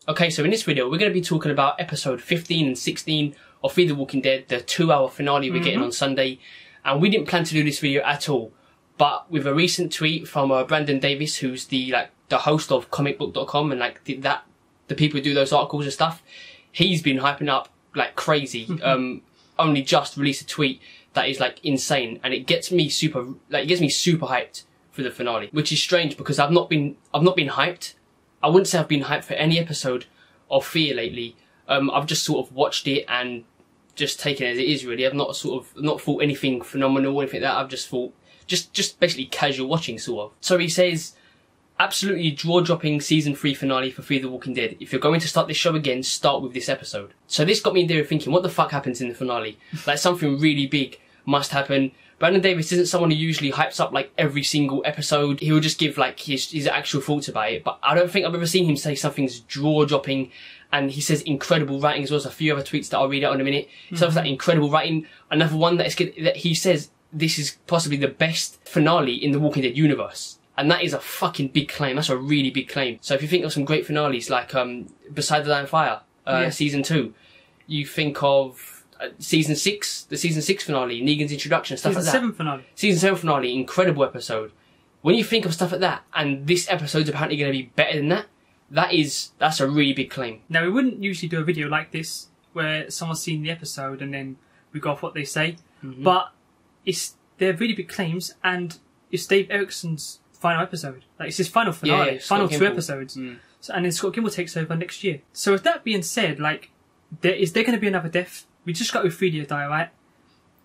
Okay, so in this video, we're going to be talking about episode 15 and 16 of Fear the Walking Dead, the 2-hour finale we're getting on Sunday. And we didn't plan to do this video at all. But with a recent tweet from Brandon Davis, who's the host of comicbook.com and the people who do those articles and stuff, he's been hyping up like crazy. Only just released a tweet that is like insane, and it gets me super hyped for the finale, which is strange because I've not been hyped. I wouldn't say I've been hyped for any episode of Fear lately. I've just sort of watched it and just taken it as it is, really. I've not thought anything phenomenal or anything like that. I've just thought, just basically casual watching, sort of. So he says, absolutely jaw-dropping season 3 finale for Fear the Walking Dead. If you're going to start this show again, start with this episode. So this got me in there thinking, what the fuck happens in the finale? Like, something really big must happen. Brandon Davis isn't someone who usually hypes up like every single episode. He will just give like his actual thoughts about it. But I don't think I've ever seen him say something's jaw-dropping. And he says incredible writing as well. There's a few other tweets that I'll read out in a minute. So that incredible writing. Another one that he says this is possibly the best finale in the Walking Dead universe. And that is a fucking big claim. That's a really big claim. So if you think of some great finales like Beside the Dying Fire, season 2, you think of season 6, the season 6 finale, Negan's introduction, stuff like that. Season 7 finale, incredible episode. When you think of stuff like that, and this episode's apparently going to be better than that, that's a really big claim. Now, we wouldn't usually do a video like this where someone's seen the episode and then we go off what they say, but they're really big claims, and it's Dave Erickson's final episode. Like, it's his final finale, final 2 episodes. So, and then Scott Gimple takes over next year. So with that being said, like, is there going to be another death? We just got Ophelia die, right?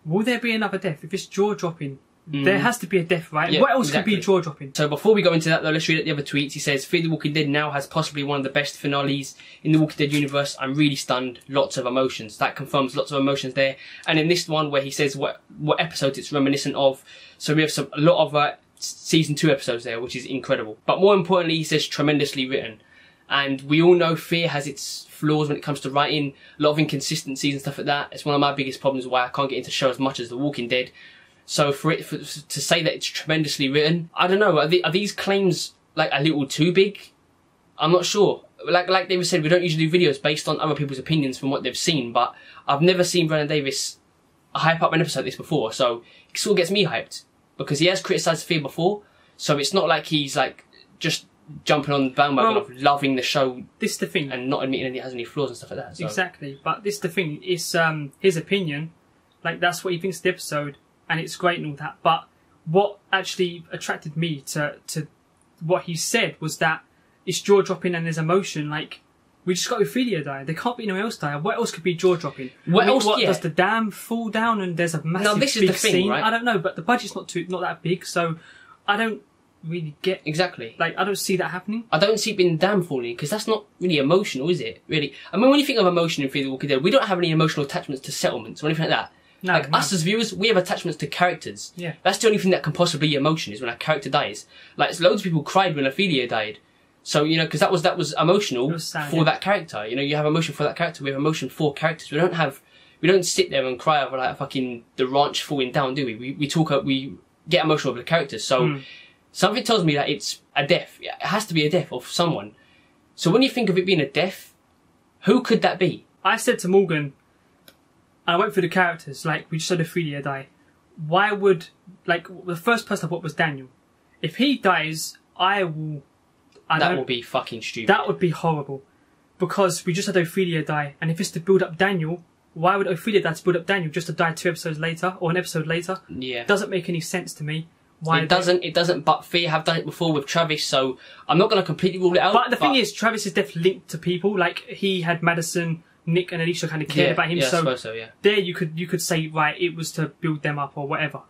Will there be another death? If it's jaw-dropping, there has to be a death, right? Yeah, what else could be jaw-dropping? So before we go into that, though, let's read out the other tweets. He says, Fear the Walking Dead now has possibly one of the best finales in the Walking Dead universe. I'm really stunned. Lots of emotions. That confirms lots of emotions there. And in this one where he says what episodes it's reminiscent of. So we have a lot of season 2 episodes there, which is incredible. But more importantly, he says tremendously written. And we all know Fear has its flaws when it comes to writing, a lot of inconsistencies and stuff like that. It's one of my biggest problems why I can't get into show as much as The Walking Dead. So to say that it's tremendously written, I don't know, are these claims like a little too big? I'm not sure. Like David said, we don't usually do videos based on other people's opinions from what they've seen, but I've never seen Brandon Davis hype up an episode like this before, so it sort of gets me hyped. Because he has criticised Fear before, so it's not like he's like just jumping on the bandwagon of loving the show. This is the thing, and not admitting it has any flaws and stuff like that. So. Exactly, but this is the thing. It's his opinion. Like, that's what he thinks of the episode, and it's great and all that. But what actually attracted me to what he said was that it's jaw dropping and there's emotion. Like, we just got Ophelia die. There can't be anyone else die. What else could be jaw dropping? What does the dam fall down and there's a massive big scene? Right? I don't know, but the budget's not that big, so I don't really get exactly. Like, I don't see that happening. I don't see it being dam falling because that's not really emotional, is it? Really, I mean, when you think of emotion in Fear the Walking Dead, we don't have any emotional attachments to settlements or anything like that. No, us as viewers, we have attachments to characters. Yeah, that's the only thing that can possibly be emotion is when a character dies. Like, loads of people cried when Ophelia died. So, you know, because that was emotional for that character. You know, you have emotion for that character. We have emotion for characters. We don't sit there and cry over like fucking the ranch falling down, do we? We get emotional over the characters. So. Something tells me that it's a death. It has to be a death of someone. So when you think of it being a death, who could that be? I said to Morgan, I went through the characters, like, we just saw Ophelia die. Why would, like, the first person I thought was Daniel. If he dies, that will be fucking stupid. That would be horrible. Because we just had Ophelia die, and if it's to build up Daniel, why would Ophelia die to build up Daniel just to die 2 episodes later, or an episode later? Yeah. It doesn't make any sense to me. It doesn't, but Fear have done it before with Travis, so I'm not going to completely rule it out. But the thing is, Travis is definitely linked to people. Like, he had Madison, Nick and Alicia kind of cared about him, so there you could say, right, it was to build them up or whatever.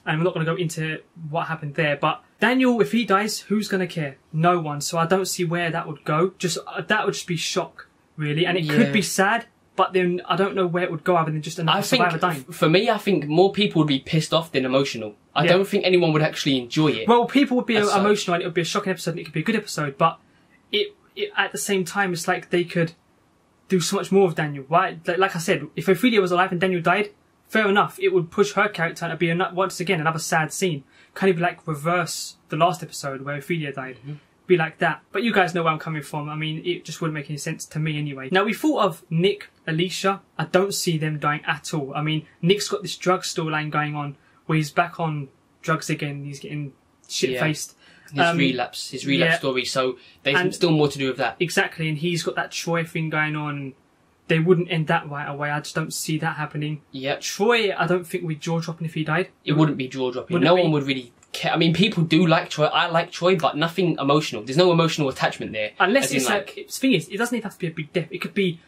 And we're not going to go into what happened there, but Daniel, if he dies, who's going to care? No one, so I don't see where that would go. That would just be shock, really, and it could be sad. But then I don't know where it would go other than just another survivor dying. For me, I think more people would be pissed off than emotional. I don't think anyone would actually enjoy it. Well, people would be emotional and it would be a shocking episode and it could be a good episode. But it at the same time, it's like they could do so much more with Daniel. Right? Like I said, if Ophelia was alive and Daniel died, fair enough. It would push her character and it'd be once again another sad scene. Kind of like reverse the last episode where Ophelia died. be like that. But you guys know where I'm coming from. I mean, it just wouldn't make any sense to me anyway. Now, we thought of Nick, Alicia. I don't see them dying at all. I mean, Nick's got this drug storyline going on where he's back on drugs again. He's getting shit-faced. His relapse story. So there's still more to do with that. Exactly, and he's got that Troy thing going on. They wouldn't end that right away. I just don't see that happening. Yep. Troy, I don't think would be jaw-dropping if he died. It wouldn't be jaw-dropping. No one would really care. I mean, people do like Troy. I like Troy, but nothing emotional. There's no emotional attachment there. Unless it's like... The thing is, it doesn't even have to be a big death. It could be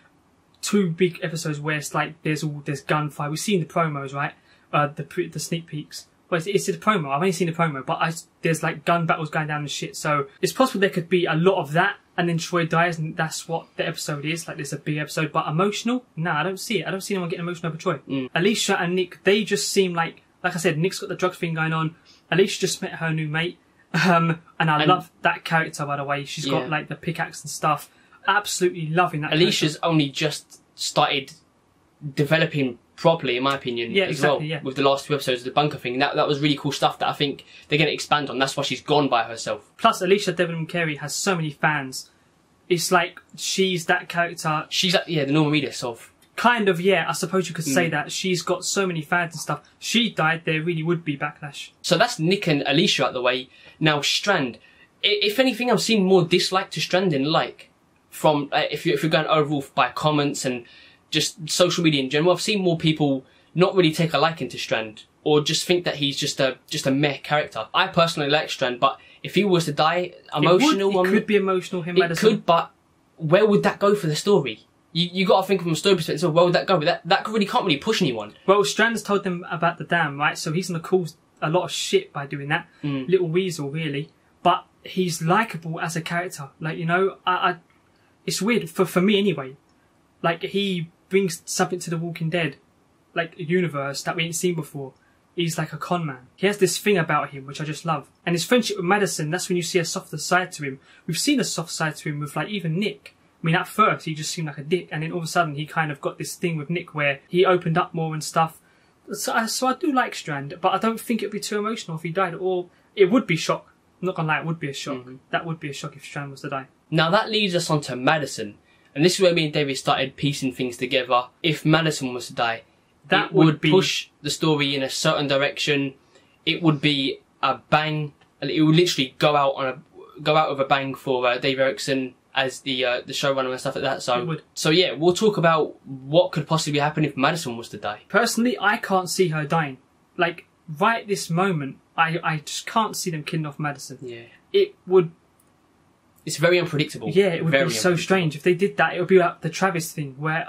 2 big episodes where it's like there's gunfire. We've seen the promos, right? The sneak peeks. Well, it's the promo. I've only seen the promo, but there's like gun battles going down and shit. So it's possible there could be a lot of that, and then Troy dies, and that's what the episode is. Like, there's a big episode, but emotional? No, I don't see it. I don't see anyone getting emotional over Troy. Alicia and Nick, they just seem like I said, Nick's got the drugs thing going on. Alicia just met her new mate, and I love that character, by the way. She's got like the pickaxe and stuff. Absolutely loving that. Alicia's only just started developing properly, in my opinion, with the last 2 episodes of the bunker thing. That was really cool stuff that I think they're going to expand on. That's why she's gone by herself. Plus, Alicia Devon Carey has so many fans. It's like she's that character. She's the Norman Reedus of... Kind of, yeah. I suppose you could say that. She's got so many fans and stuff. She died, there really would be backlash. So that's Nick and Alicia out the way. Now, Strand. If anything, I've seen more dislike to Strand than like. From if you're going overall by comments and just social media in general, I've seen more people not really take a liking to Strand, or just think that he's just a meh character. I personally like Strand, but if he was to die, emotional... It could be emotional, him, Madison. It could, but where would that go for the story? You got to think from a story perspective, so where would that go? That really can't really push anyone. Well, Strand's told them about the dam, right? So he's going to cause a lot of shit by doing that. Little weasel, really. But he's likeable as a character. Like, you know, it's weird, for me anyway. Like, he brings something to the Walking Dead, like a universe that we ain't seen before. He's like a con man. He has this thing about him, which I just love. And his friendship with Madison, that's when you see a softer side to him. We've seen a soft side to him with, like, even Nick. I mean, at first, he just seemed like a dick. And then all of a sudden, he kind of got this thing with Nick where he opened up more and stuff. So I do like Strand, but I don't think it'd be too emotional if he died. Or it would be shock. I'm not gonna lie, it would be a shock. That would be a shock if Strand was to die. Now, that leads us on to Madison. And this is where me and David started piecing things together. If Madison was to die, that would push the story in a certain direction. It would be a bang. It would literally go out with a bang for Dave Erickson as the showrunner and stuff like that. So yeah, we'll talk about what could possibly happen if Madison was to die. Personally, I can't see her dying. Like, right this moment, I just can't see them killing off Madison. Yeah. It would... It's very unpredictable. Yeah, it would be so strange. If they did that, it would be like the Travis thing, where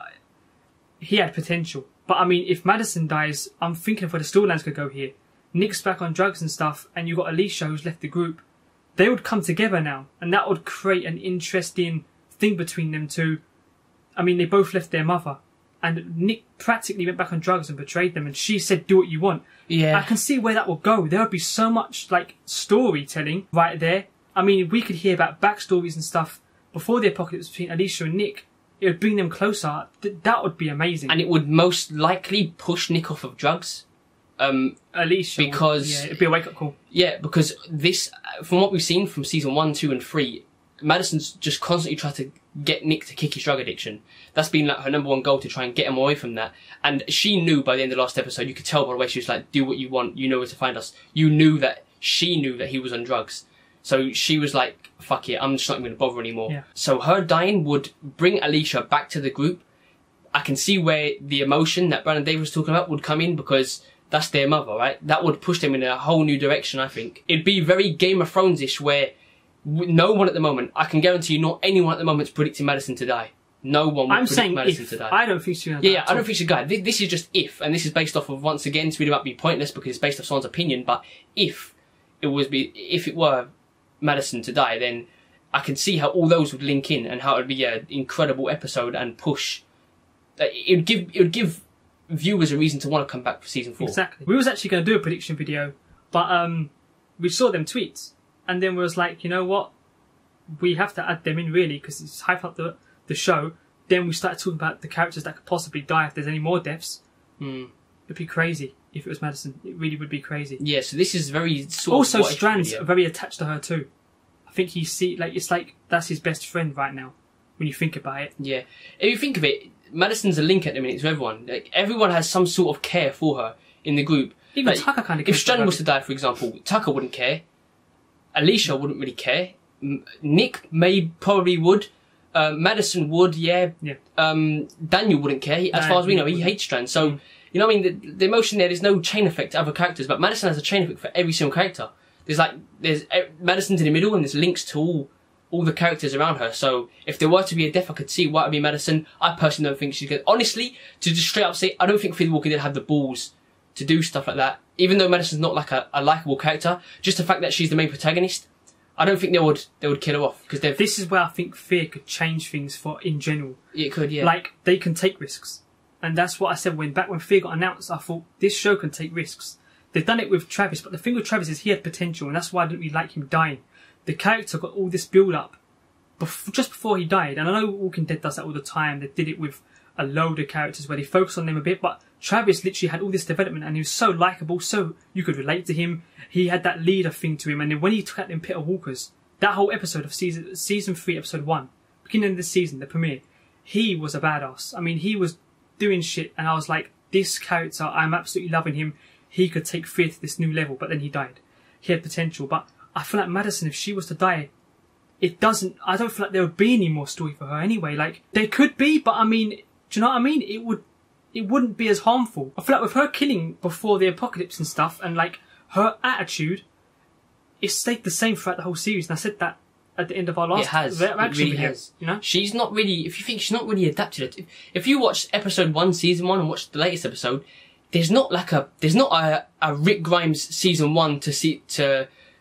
he had potential. But I mean, if Madison dies, I'm thinking of where the storylines could go here. Nick's back on drugs and stuff, and you've got Alicia who's left the group. They would come together now, and that would create an interesting thing between them two. I mean, they both left their mother, and Nick practically went back on drugs and betrayed them, and she said, do what you want. Yeah. I can see where that will go. There would be so much, like, storytelling right there. I mean, we could hear about backstories and stuff before the apocalypse between Alicia and Nick. It would bring them closer. That would be amazing. And it would most likely push Nick off of drugs. Alicia, because it'd be a wake-up call. Yeah, because this, from what we've seen from season 1, 2 and 3, Madison's just constantly tried to get Nick to kick his drug addiction. That's been like her #1 goal, to try and get him away from that. And she knew by the end of the last episode, you could tell by the way she was like, do what you want, you know where to find us. You knew that she knew that he was on drugs. So she was like, fuck it, I'm just not even going to bother anymore. Yeah. So her dying would bring Alicia back to the group. I can see where the emotion that Brandon Davis was talking about would come in, because that's their mother, right? That would push them in a whole new direction, I think. It'd be very Game of Thrones-ish, where no one at the moment, I can guarantee you, not anyone at the moment is predicting Madison to die. No one would predict Madison to die. I don't think she's going to die. Yeah, I don't think she's going to die. This is just if, and this is based off of, once again, this video might be pointless because it's based off someone's opinion, but if it were Madison to die, then I can see how all those would link in, and how it would be an incredible episode and push. It would give viewers a reason to want to come back for season 4. Exactly. We was actually going to do a prediction video, but we saw them tweets, and then we was like, you know what? We have to add them in, really, because it's hype up the show. Then we started talking about the characters that could possibly die if there's any more deaths. It'd be crazy if it was Madison. It really would be crazy. Yeah, so this is very sort also, of... Strand's very attached to her too. think it's like that's his best friend right now. When you think about it, yeah. If you think of it, Madison's a link at the minute to everyone. Like everyone has some sort of care for her in the group. Even like, Tucker kind of. If Strand was to die, for example, Tucker wouldn't care. Alicia wouldn't really care. Nick probably would. Madison would, yeah. Daniel wouldn't care. As far as we know, he hates Strand. So you know what I mean. The emotion there's no chain effect to other characters, but Madison has a chain effect for every single character. There's Madison's in the middle, and there's links to all the characters around her. So if there were to be a death, I could see why it would be Madison. I personally don't think she's good. Honestly, to just straight up say, I don't think Fear the Walking Dead have the balls to do stuff like that. Even though Madison's not like a likeable character, just the fact that she's the main protagonist, I don't think they would kill her off because this is where I think Fear could change things for in general. It could, yeah. Like they can take risks, and that's what I said when Fear got announced. I thought this show can take risks. They've done it with Travis, but the thing with Travis is he had potential, and that's why I didn't really like him dying. The character got all this build up just before he died, and I know Walking Dead does that all the time. They did it with a load of characters where they focus on them a bit, but Travis literally had all this development, and he was so likeable, so you could relate to him. He had that leader thing to him, and then when he took out them Peter Walkers, that whole episode of season 3, episode 1, beginning of the season, the premiere, he was a badass. I mean, he was doing shit, and I was like, this character, I'm absolutely loving him. He could take Fear to this new level, but then he died. He had potential, but I feel like Madison, if she was to die, I don't feel like there would be any more story for her anyway. Like, there could be, but I mean, do you know what I mean? It wouldn't be as harmful. I feel like with her killing before the apocalypse and stuff, and like, her attitude, it stayed the same throughout the whole series, and I said that at the end of our last reaction video. You know? She's not really, if you think she's not really adapted it, if you watch episode 1, season 1, and watch the latest episode, there's not a Rick Grimes season 1 to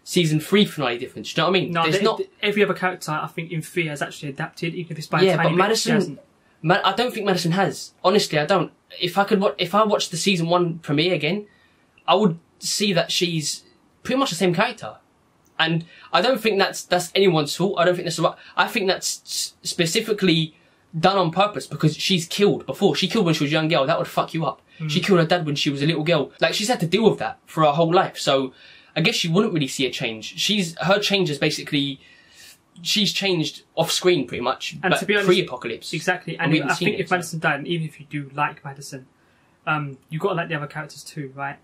season 3 finale difference. Do you know what I mean? No, there's not. Every other character, I think, in Fear has actually adapted, even if it's by a yeah, tiny but bit, Madison, I don't think Madison has. Honestly, I don't. If I watched the season 1 premiere again, I would see that she's pretty much the same character. And I don't think that's anyone's fault. I don't think that's right. I think that's specifically done on purpose because she's killed before. She killed when she was a young girl. That would fuck you up. She killed her dad when she was a little girl. Like, she's had to deal with that for her whole life. So I guess she wouldn't really see a change. Her change is basically, she's changed off screen pretty much. And but to be honest, pre-apocalypse. Exactly. And I think if Madison died, and even if you do like Madison, you've got to like the other characters too, right?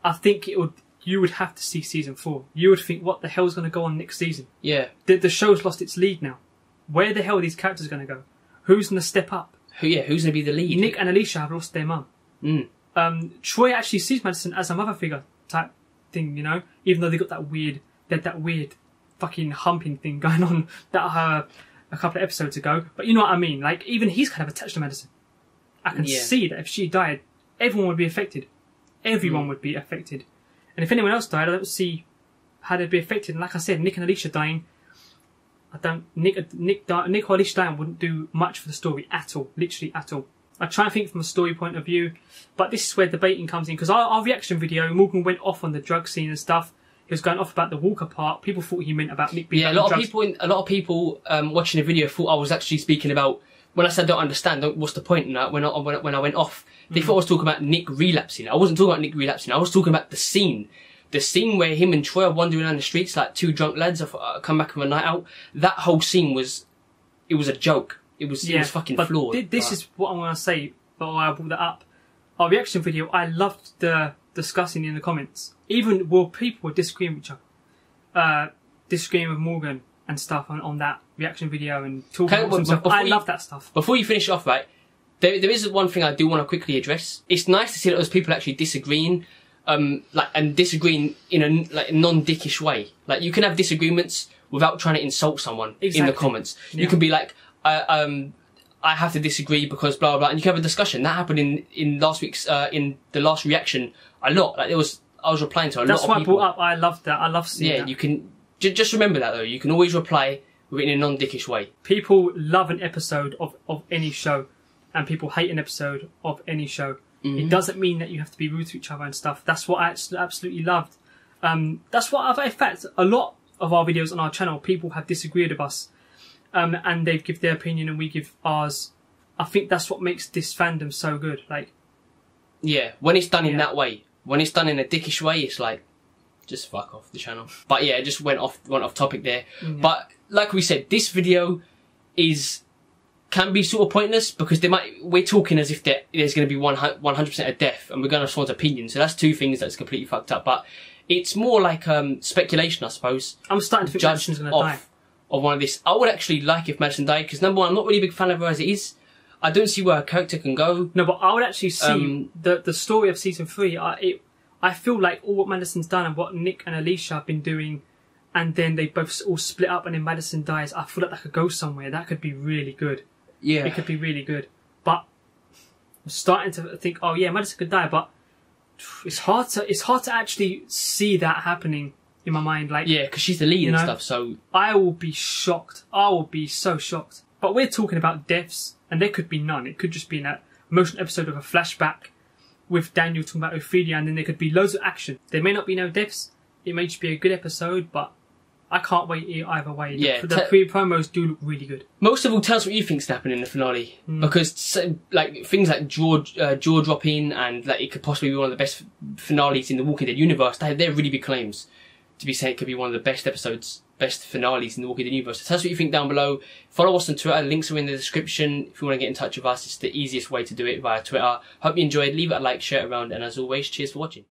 I think you would have to see season 4. You would think, what the hell's going to go on next season? Yeah. The show's lost its lead now. Where the hell are these characters going to go? Who's going to step up? Who's going to be the lead? Nick and Alicia have lost their mum. Troy actually sees Madison as a mother figure type thing, you know? Even though they got that weird fucking humping thing going on a couple of episodes ago. But you know what I mean? Like, even he's kind of attached to Madison. I can see that if she died, everyone would be affected. Everyone would be affected. And if anyone else died, I don't see how they'd be affected. And like I said, Nick and Alicia dying, Nick or Alicia dying wouldn't do much for the story at all. Literally at all. I try and think from a story point of view, but this is where debating comes in. Because our reaction video, Morgan went off on the drug scene and stuff. He was going off about the Walker part. People thought he meant about Nick being a lot of people watching the video thought I was actually speaking about, when I said I don't understand, what's the point in that, when I went off. They thought I was talking about Nick relapsing. I wasn't talking about Nick relapsing. I was talking about the scene. The scene where him and Troy are wandering around the streets like two drunk lads come back from a night out. That whole scene was a joke. It was fucking flawed. This is what I'm going to say, but why I brought that up. Our reaction video, I loved the discussing in the comments. Even people were disagreeing with each other. Disagreeing with Morgan and stuff on that reaction video and talking about stuff. I love that stuff. Before you finish off, right, there is one thing I do want to quickly address. It's nice to see that those people actually disagreeing, and disagreeing in a non-dickish way. Like, you can have disagreements without trying to insult someone in the comments. Yeah. You can be like, I have to disagree because blah, blah, blah, and you can have a discussion. That happened in last week's, in the last reaction a lot. Like, I was replying to a lot of people. That's why I brought up, I love that. I love seeing that. Yeah, you can, just remember that though. You can always reply in a non-dickish way. People love an episode of any show, and people hate an episode of any show. It doesn't mean that you have to be rude to each other and stuff. That's what I absolutely loved. That's what in fact, a lot of our videos on our channel, people have disagreed with us. And they've give their opinion and we give ours. I think that's what makes this fandom so good. Like, yeah, when it's done in that way, when it's done in a dickish way, it's like, just fuck off the channel. But yeah, it just went off topic there. But like we said, this video can be sort of pointless because we're talking as if there's going to be 100% a death, and we're going to have someone's opinion. So that's two things that's completely fucked up. But it's more like speculation, I suppose. I'm starting to think Madison's going to die. Of one of this, I would actually like if Madison died, because number one, I'm not really a big fan of her as it is. I don't see where her character can go. No, but I would actually see the story of season 3. I feel like all what Madison's done and what Nick and Alicia have been doing, and then they both all split up, and then Madison dies. I feel like that could go somewhere. That could be really good. Yeah, it could be really good. But I'm starting to think, oh yeah, Madison could die, but it's hard to actually see that happening in my mind. Like, yeah, because she's the lead and stuff. So I will be shocked. I will be so shocked. But we're talking about deaths, and there could be none. It could just be an emotional episode of a flashback with Daniel talking about Ophelia, and then there could be loads of action. There may not be no deaths. It may just be a good episode, but I can't wait either way. Yeah, the promos do look really good. Most of all, tell us what you think's happening in the finale, because like things like jaw dropping, and like it could possibly be one of the best finales in the Walking Dead universe. They're really big claims to be saying it could be one of the best episodes, best finales in the Walking Dead universe. So tell us what you think down below. Follow us on Twitter. Links are in the description. If you want to get in touch with us, it's the easiest way to do it via Twitter. Hope you enjoyed. Leave it a like, share it around, and as always, cheers for watching.